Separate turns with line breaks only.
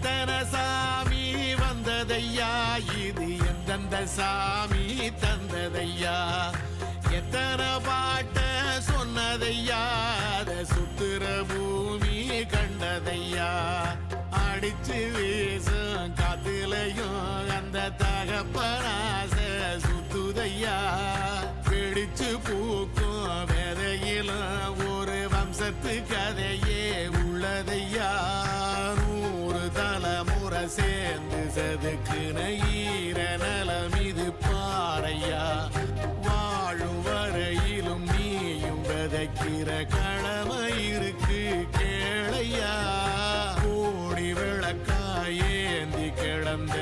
எத்தனை சாமி வந்ததையா, இது எந்தெந்த சாமி தந்ததையா, எத்தனை பாட்ட சொன்னதையா, அத சுத்துற பூமி கண்டதையா, அடிச்சு வீசும் காத்துலையும் அந்த தகப்பனாச சுத்துதையா, பிடிச்சு பூக்கும் வேதையிலும் ஒரு வம்சத்து கதையே உள்ளதையா, 100 தலைமுறை சேர்ந்து செதுக்குன ஈர நலம் இது பாறையா, வாழும் வரையிலும் நீயும் விதைக்கிற கடமை இருக்கு கேளையா, கோடி விளக்காயேந்தி கிடந்த